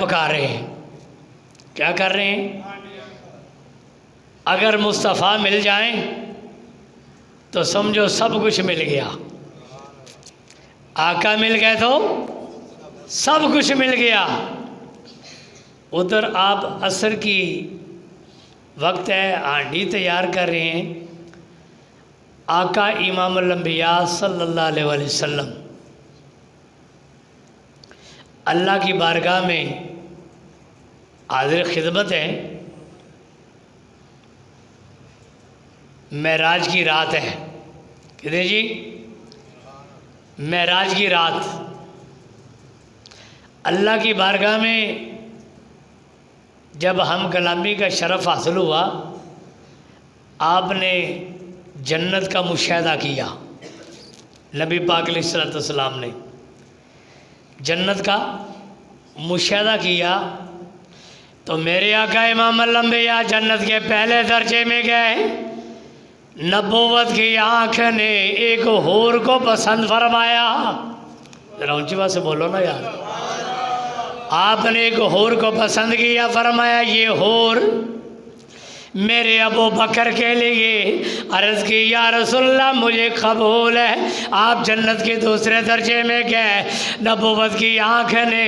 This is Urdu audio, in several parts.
پکا رہے ہیں. کیا کر رہے ہیں؟ اگر مصطفیٰ مل جائیں تو سمجھو سب کچھ مل گیا. آقا مل گئے تو سب کچھ مل گیا. ادھر آپ عصر کی وقت ہے، ہانڈی تیار کر رہے ہیں. آقا امام الانبیاء صلی اللہ علیہ وآلہ وسلم اللہ کی بارگاہ میں حاضر خدمت ہے. معراج کی رات ہے. کہتے جی معراج کی رات اللہ کی بارگاہ میں جب ہم کلامی کا شرف حاصل ہوا، آپ نے جنت کا مشاہدہ کیا. نبی پاک علیہ الصلوۃ والسلام نے جنت کا مشاہدہ کیا تو میرے آقا امام الانبیاء جنت کے پہلے درجے میں گئے. نبوت کی آنکھ نے ایک حور کو پسند فرمایا. ذرا اونچی بات سے بولو نا یار. آپ نے ایک حور کو پسند کیا، فرمایا یہ حور میرے ابو بکر کے لیے. عرض کی یا رسول اللہ مجھے قبول ہے. آپ جنت کے دوسرے درجے میں گئے. نبوت کی آنکھ نے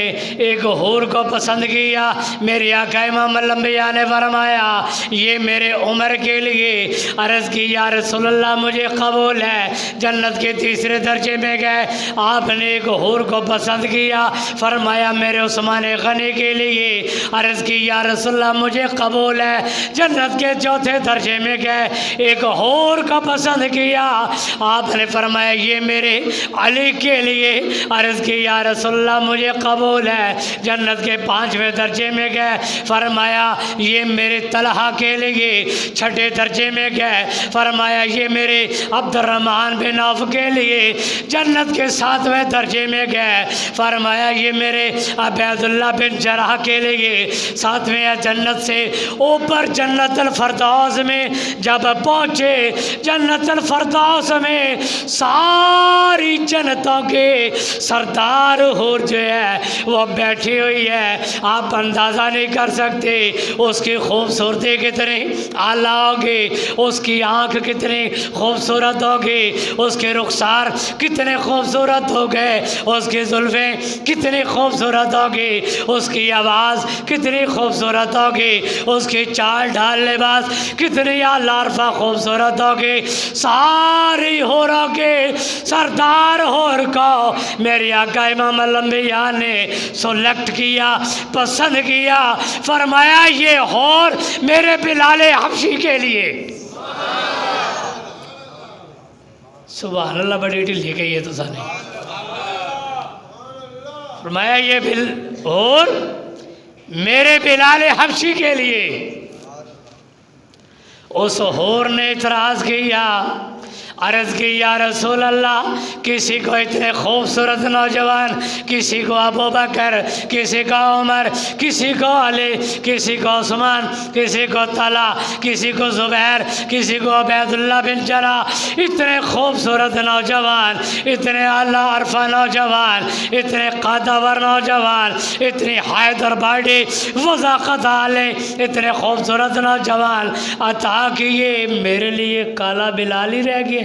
ایک حور کو پسند کیا. میرے آقا امام الانبیاء نے فرمایا یہ میرے عمر کے لیے. عرض کی یا رسول اللہ مجھے قبول ہے. جنت کے تیسرے درجے میں گئے. آپ نے ایک حور کو پسند کیا، فرمایا میرے عثمان غنی کے لیے. عرض کی یا رسول اللہ مجھے قبول ہے. جنت کے چوتھے درجے میں گئے، ایک حور کا پسند کیا. آپ نے فرمایا یہ میرے علی کے لیے. عرض کی یا رسول اللہ مجھے قبول ہے. جنت کے پانچویں درجے میں گئے، فرمایا یہ میرے طلحہ کے لیے. چھٹے درجے میں گئے، فرمایا یہ میرے عبد الرحمن بن عوف کے لیے. جنت کے ساتویں درجے میں گئے، فرمایا یہ میرے عبید اللہ بن جراح کے لیے. ساتویں جنت سے اوپر جنت الفردوس میں جب پہنچے، جنت الفردوس میں ساری جنتوں کے سردار حور جو ہے وہ بیٹھی ہوئی ہے. آپ اندازہ نہیں کر سکتے اس کی خوبصورتی کتنی اعلیٰ ہوگی، اس کی آنکھ کتنی خوبصورت ہوگی، اس کے رخسار کتنے خوبصورت ہو گئے، اس کی زلفیں کتنی خوبصورت ہوگی، اس کی آواز کتنی خوبصورت ہوگی، اس کی چال ڈھال لباس کتنی عارفہ خوبصورت ہوگی. ساری حوروں کے سردار حور کو میرے آقا امام الانبیاء نے سلیکٹ کیا، پسند کیا. فرمایا یہ حور میرے بلال حبشی کے لیے. سبحان اللہ، بڑی ڈھیلی گئی ہے تو سانے. فرمایا یہ حور میرے بلال حبشی کے لیے. اس حور نے اعتراض کیا، عرض کی یا رسول اللہ کسی کو اتنے خوبصورت نوجوان، کسی کو ابو بکر، کسی کو عمر، کسی کو علی، کسی کو عثمان، کسی کو طلحہ، کسی کو زبیر، کسی کو عبید اللہ بن جراح، اتنے خوبصورت نوجوان، اتنے اعلیٰ عرفہ نوجوان، اتنے قدور نوجوان، اتنی ہائٹ اور باڈی وضاقت والے اتنے خوبصورت نوجوان عطا کیے، میرے لیے کالا بلال ہی رہ گیا.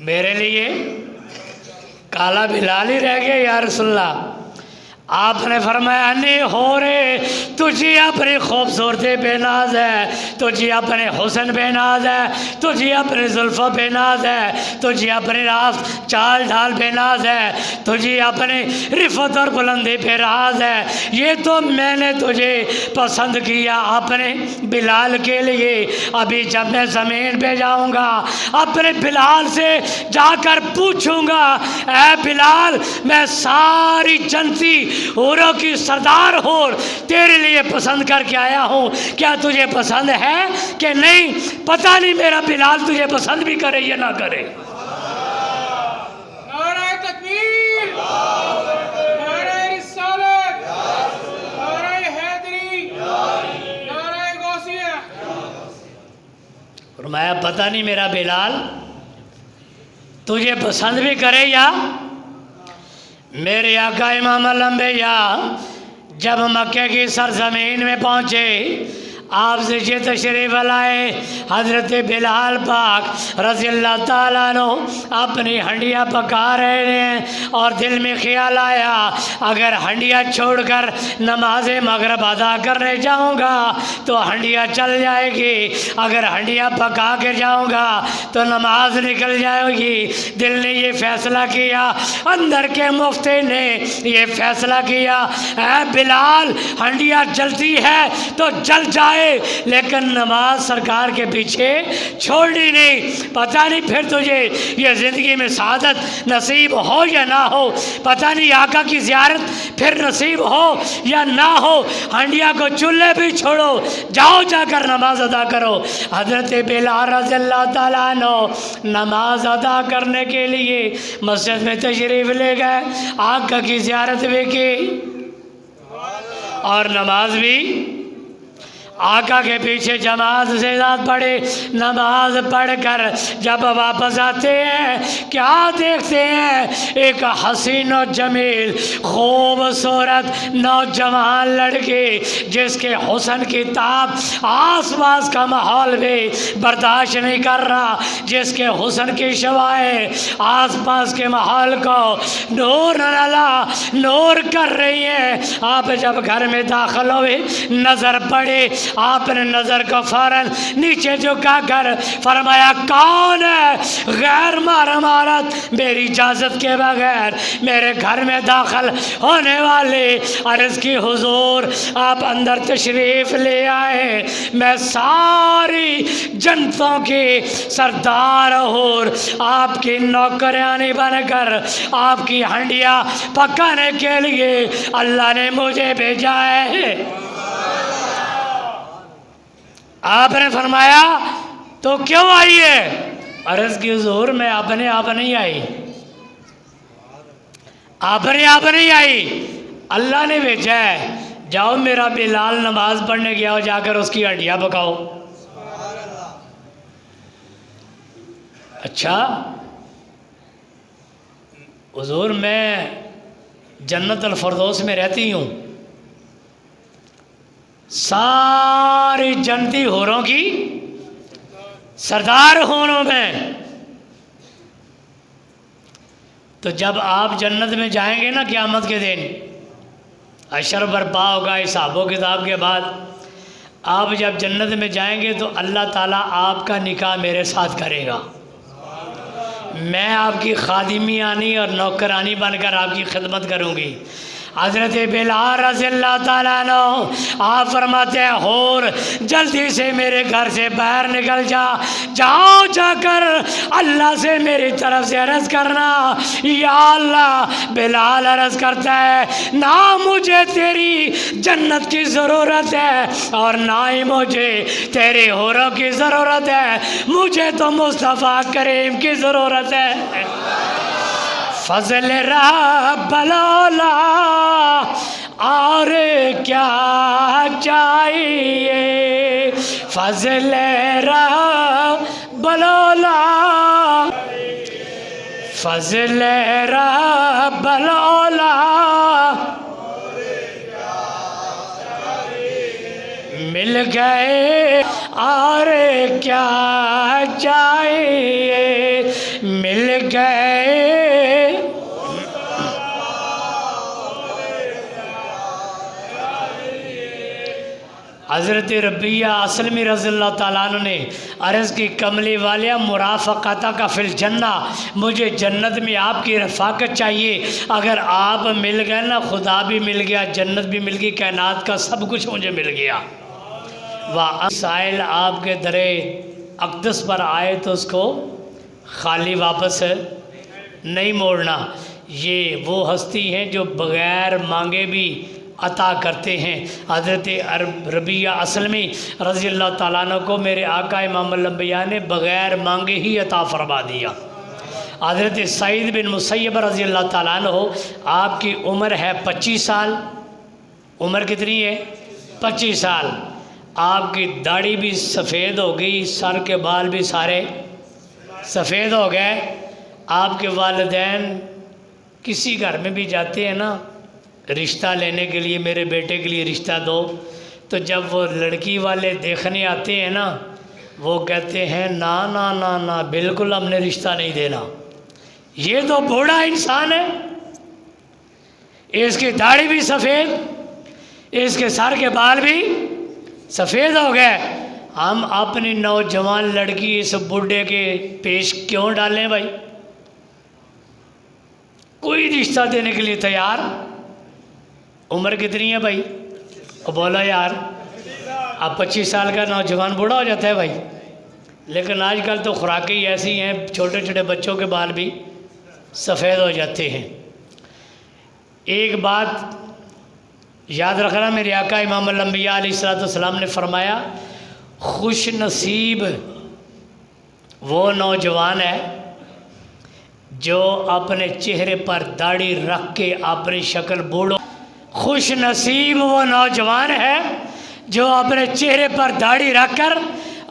میرے لیے کالا بلال ہی رہ گیا یا رسول اللہ. آپ نے فرمایا نہیں ہو رہے، تجھے اپنی خوبصورتی بے ناز ہے، تجھے اپنے حسن بے ناز ہے، تجھے اپنے زلفوں بے ناز ہے، تجھے اپنے راست چال ڈھال بے ناز ہے، تجھے اپنے رفت اور بلندی بے راز ہے. یہ تو میں نے تجھے پسند کیا اپنے بلال کے لیے. ابھی جب میں زمین پہ جاؤں گا اپنے بلال سے جا کر پوچھوں گا اے بلال میں ساری جنتی حوروں کی سردار حور تیرے لیے پسند کر کے آیا ہوں، کیا تجھے پسند ہے کہ نہیں؟ پتہ نہیں میرا بلال تجھے پسند بھی کرے یا نہ کرے. نعرہ تکبیر، نعرہ رسالت، نعرہ حیدری، نعرہ غوثیہ. فرمایا پتہ نہیں میرا بلال تجھے پسند بھی کرے یا میرے آقا امام الانبیاء جب مکے کی سرزمین میں پہنچے آپ سے یہ تشریف لائے حضرت بلال پاک رضی اللہ تعالیٰ عنہ اپنی ہنڈیاں پکا رہے ہیں اور دل میں خیال آیا اگر ہنڈیاں چھوڑ کر نماز مغرب ادا کرنے جاؤں گا تو ہنڈیاں چل جائے گی، اگر ہنڈیاں پکا کے جاؤں گا تو نماز نکل جائے گی۔ دل نے یہ فیصلہ کیا، اندر کے مفتی نے یہ فیصلہ کیا اے بلال ہنڈیاں جلتی ہے تو جل جائے لیکن نماز سرکار کے پیچھے چھوڑنی نہیں۔ پتہ نہیں پھر تجھے یہ زندگی میں سعادت نصیب ہو یا نہ ہو، پتہ نہیں آقا کی زیارت پھر نصیب ہو یا نہ ہو، ہنڈیاں کو چولہے بھی چھوڑو، جاؤ جا کر نماز ادا کرو۔ حضرت بلال رضی اللہ تعالیٰ عنہ نماز ادا کرنے کے لیے مسجد میں تشریف لے گئے، آقا کی زیارت بھی کی اور نماز بھی آقا کے پیچھے جماعت سے ذات پڑھے۔ نماز پڑھ کر جب واپس آتے ہیں کیا دیکھتے ہیں؟ ایک حسین و جمیل خوبصورت نوجوان لڑکی جس کے حسن کی تاب آس پاس کا ماحول بھی برداشت نہیں کر رہا، جس کے حسن کی شعاعیں آس پاس کے ماحول کو نور نلا نور کر رہی ہیں۔ آپ جب گھر میں داخل ہوئے نظر پڑے، آپ نے نظر کو فوراً نیچے جھکا کر فرمایا کون ہے غیر محرم عورت میری اجازت کے بغیر میرے گھر میں داخل ہونے والے؟ عرض کی حضور آپ اندر تشریف لے آئے، میں ساری جنتوں کی سردار حور آپ کی نوکرانی بن کر آپ کی ہنڈیاں پکانے کے لیے اللہ نے مجھے بھیجا ہے۔ آپ نے فرمایا تو کیوں آئی ہے؟ عرض کی حضور میں اپنے آپ نہیں آئی، اپنے آپ نہیں آئی، اللہ نے بھیجا ہے۔ جاؤ میرا بلال نماز پڑھنے گیا ہو، جا کر اس کی ہڈیاں پکاؤ۔ اچھا حضور میں جنت الفردوس میں رہتی ہوں، ساری جنتی حوروں کی سردار ہوں میں، تو جب آپ جنت میں جائیں گے نا قیامت کے دن حشر برپا ہوگا حساب و کتاب کے بعد، آپ جب جنت میں جائیں گے تو اللہ تعالیٰ آپ کا نکاح میرے ساتھ کرے گا، میں آپ کی خادمیانی اور نوکرانی بن کر آپ کی خدمت کروں گی۔ حضرت بلال رضی اللہ تعالیٰ عنہ آپ فرماتے ہیں حور جلدی سے میرے گھر سے باہر نکل جاؤ جا کر اللہ سے میری طرف سے عرض کرنا یا اللہ۔ بلال عرض کرتا ہے نہ مجھے تیری جنت کی ضرورت ہے اور نہ ہی مجھے تیرے حوروں کی ضرورت ہے، مجھے تو مصطفیٰ کریم کی ضرورت ہے۔ فضل رب الاولیاء اور کیا چاہیے، فضل رب الاولیاء، فضل رب الاولیاء مل گئے اور کیا چاہیے، مل گئے۔ حضرت ربیہ اسلمی رضی اللہ تعالیٰ عنہ نے عرض کی کملی والیہ مرافقتہ کا فی الجنہ، مجھے جنت میں آپ کی رفاقت چاہیے، اگر آپ مل گئے نا خدا بھی مل گیا، جنت بھی مل گئی، کائنات کا سب کچھ مجھے مل گیا۔ سائل آپ کے در اقدس پر آئے تو اس کو خالی واپس نہیں موڑنا، یہ وہ ہستی ہیں جو بغیر مانگے بھی عطا کرتے ہیں۔ حضرت ربیہ اسلمی رضی اللہ تعالیٰ عنہ کو میرے آقا امام الانبیاء نے بغیر مانگے ہی عطا فرما دیا۔ حضرت سعید بن مسیب رضی اللہ تعالیٰ عنہ آپ کی عمر ہے 25 سال، عمر کتنی ہے؟ 25 سال۔ آپ کی داڑھی بھی سفید ہو گئی، سر کے بال بھی سارے سفید ہو گئے۔ آپ کے والدین کسی گھر میں بھی جاتے ہیں نا رشتہ لینے کے لیے، میرے بیٹے کے لیے رشتہ دو، تو جب وہ لڑکی والے دیکھنے آتے ہیں نا وہ کہتے ہیں نا نا نا نا بالکل ہم نے رشتہ نہیں دینا، یہ تو بوڑھا انسان ہے، اس کی داڑھی بھی سفید، اس کے سر کے بال بھی سفید ہو گئے، ہم اپنی نوجوان لڑکی اس بوڑھے کے پیش کیوں ڈالیں بھائی؟ کوئی رشتہ دینے کے لیے تیار۔ عمر کتنی ہے بھائی؟ بولا یار، اب 25 سال کا نوجوان بوڑھا ہو جاتا ہے بھائی، لیکن آج کل تو خوراکیں ایسی ہیں چھوٹے چھوٹے بچوں کے بال بھی سفید ہو جاتے ہیں۔ ایک بات یاد رکھنا، میرے آقا امام الانبیاء علیہ السلام نے فرمایا خوش نصیب وہ نوجوان ہے جو اپنے چہرے پر داڑھی رکھ کے اپنی شکل بوڑھو، خوش نصیب وہ نوجوان ہے جو اپنے چہرے پر داڑھی رکھ کر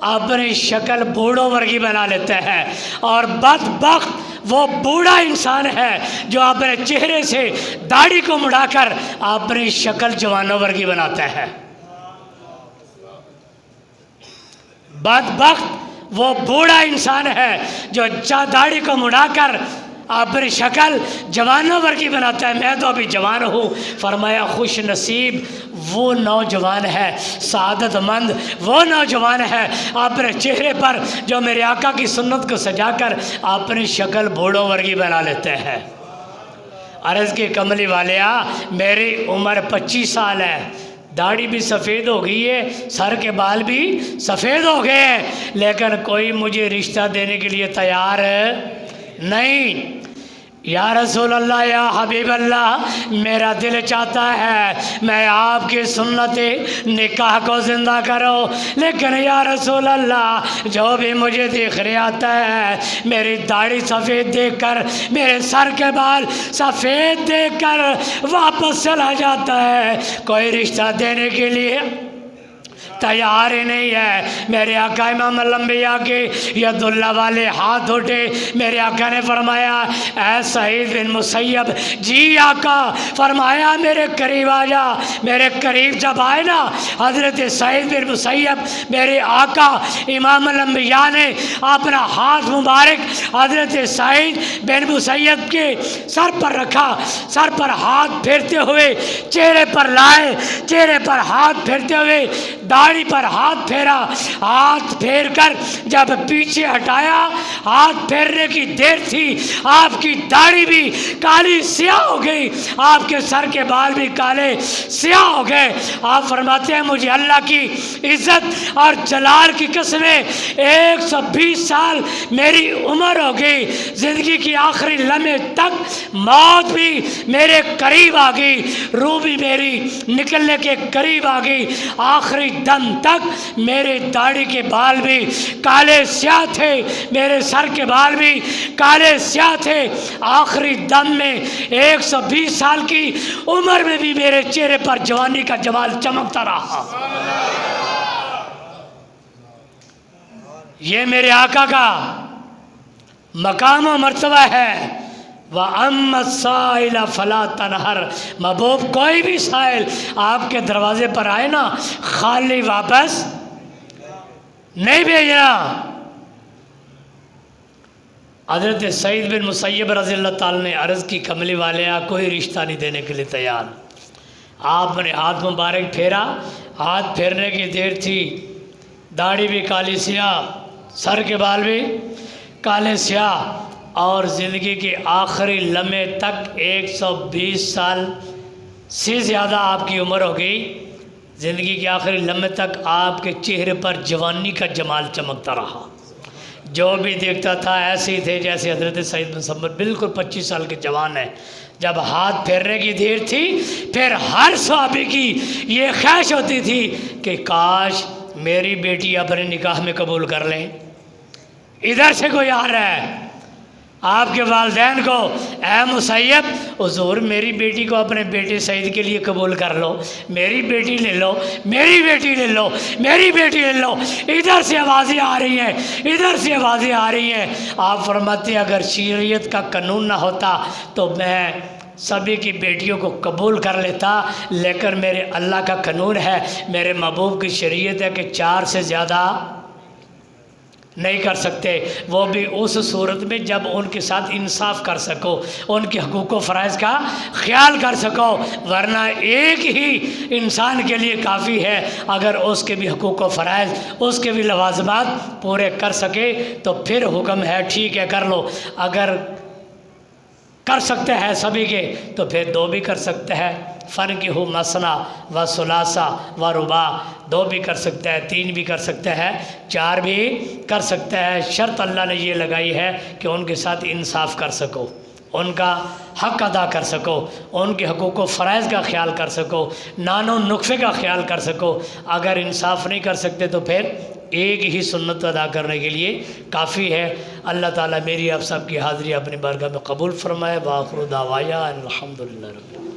اپنی شکل بوڑھوں ورگی بنا لیتا ہے، اور بدبخت وہ بوڑھا انسان ہے جو اپنے چہرے سے داڑھی کو مڑا کر اپنی شکل جوانوں ورگی بناتا ہے۔ بدبخت وہ بوڑھا انسان ہے جو داڑھی کو مڑا کر اپنی شکل جوانوں ورگی بناتا ہے۔ میں تو ابھی جوان ہوں، فرمایا خوش نصیب وہ نوجوان ہے، سعادت مند وہ نوجوان ہے اپنے چہرے پر جو میرے آقا کی سنت کو سجا کر اپنی شکل بوڑھوں ورگی بنا لیتے ہیں۔ عرض کے کملی والیا، میری عمر 25 سال ہے، داڑھی بھی سفید ہو گئی ہے، سر کے بال بھی سفید ہو گئے ہیں، لیکن کوئی مجھے رشتہ دینے کے لیے تیار نہیں۔ یا رسول اللہ، یا حبیب اللہ، میرا دل چاہتا ہے میں آپ کی سنت نکاح کو زندہ کرو، لیکن یا رسول اللہ جو بھی مجھے دیکھنے آتا ہے میری داڑھی سفید دیکھ کر، میرے سر کے بال سفید دیکھ کر واپس چلا جاتا ہے، کوئی رشتہ دینے کے لیے تیار ہی نہیں ہے۔ میرے آقا امام الانبیاء کے ید اللہ والے ہاتھ اٹھے، میرے آقا نے فرمایا اے سعید بن مسیب، جی آقا، فرمایا میرے قریب آ جا۔ میرے قریب جب آئے نا حضرت سعید بن مسیب، میرے آقا امام الانبیاء نے اپنا ہاتھ مبارک حضرت سعید بن مسیب کے سر پر رکھا، سر پر ہاتھ پھیرتے ہوئے چہرے پر لائے، چہرے پر ہاتھ پھیرتے ہوئے داڑھی پر ہاتھ پھیرا، ہاتھ پھیر کر جب پیچھے ہٹایا، ہاتھ پھیرنے کی دیر تھی آپ کی داڑھی بھی کالی سیاہ ہو گئی، آپ کے سر کے بال بھی کالے سیاہ ہو گئے۔ آپ فرماتے ہیں مجھے اللہ کی عزت اور جلال کی قسمیں 120 سال میری عمر ہو گئی، زندگی کی آخری لمحے تک موت بھی میرے قریب آ گئی، روح بھی میری نکلنے کے قریب آ گئی، آخری دم تک میرے داڑھی کے بال بھی کالے سیاہ تھے، میرے سر کے بال بھی کالے سیاہ تھے، آخری دم میں 120 سال کی عمر میں بھی میرے چہرے پر جوانی کا جمال چمکتا رہا۔ یہ میرے آقا کا مقام و مرتبہ ہے۔ وَأَمَّا السَّائِلَ فَلَا تَنْهَرْ، محبوب کوئی بھی سائل آپ کے دروازے پر آئے نا خالی واپس نہیں بھیجنا۔ حضرت سعید بن مسیب رضی اللہ تعالیٰ نے عرض کی کملی والے کوئی رشتہ نہیں دینے کے لیے تیار۔ آپ نے ہاتھ مبارک پھیرا، ہاتھ پھیرنے کی دیر تھی، داڑھی بھی کالی سیاہ، سر کے بال بھی کالے سیاہ، اور زندگی کے آخری لمحے تک 120 سال سے زیادہ آپ کی عمر ہو گئی، زندگی کے آخری لمحے تک آپ کے چہرے پر جوانی کا جمال چمکتا رہا۔ جو بھی دیکھتا تھا ایسے ہی تھے جیسے حضرت سعید بن مسیب، بالکل 25 سال کے جوان ہیں۔ جب ہاتھ پھیرنے کی دیر تھی پھر ہر صحابی کی یہ خواہش ہوتی تھی کہ کاش میری بیٹی اپنے نکاح میں قبول کر لیں، ادھر سے کوئی آ رہا ہے۔ آپ کے والدین کو، اے مسیب حضور میری بیٹی کو اپنے بیٹے سعید کے لیے قبول کر لو، میری بیٹی لے لو، میری بیٹی لے لو، میری بیٹی لے لو۔ ادھر سے آوازیں آ رہی ہیں، ادھر سے آوازیں آ رہی ہیں۔ آپ فرماتے ہیں اگر شریعت کا قانون نہ ہوتا تو میں سبھی کی بیٹیوں کو قبول کر لیتا، لیکن میرے اللہ کا قانون ہے، میرے محبوب کی شریعت ہے کہ 4 سے زیادہ نہیں کر سکتے، وہ بھی اس صورت میں جب ان کے ساتھ انصاف کر سکو، ان کے حقوق و فرائض کا خیال کر سکو، ورنہ ایک ہی انسان کے لیے کافی ہے، اگر اس کے بھی حقوق و فرائض، اس کے بھی لوازمات پورے کر سکے تو پھر حکم ہے ٹھیک ہے کر لو، اگر کر سکتے ہیں سبھی کے تو پھر 2 بھی کر سکتے ہیں، فَانْكِحُوا مَثْنَىٰ وَثُلَاثَ وَرُبَاعَ، 2 بھی کر سکتے ہیں، 3 بھی کر سکتے ہیں، 4 بھی کر سکتے ہیں، شرط اللہ نے یہ لگائی ہے کہ ان کے ساتھ انصاف کر سکو، ان کا حق ادا کر سکو، ان کے حقوق و فرائض کا خیال کر سکو، نان و نقصے کا خیال کر سکو۔ اگر انصاف نہیں کر سکتے تو پھر ایک ہی سنت ادا کرنے کے لیے کافی ہے۔ اللہ تعالیٰ میری آپ سب کی حاضری اپنی بارگاہ میں قبول فرمائے۔ وآخر دعوانا ان الحمدللہ رب العالمین۔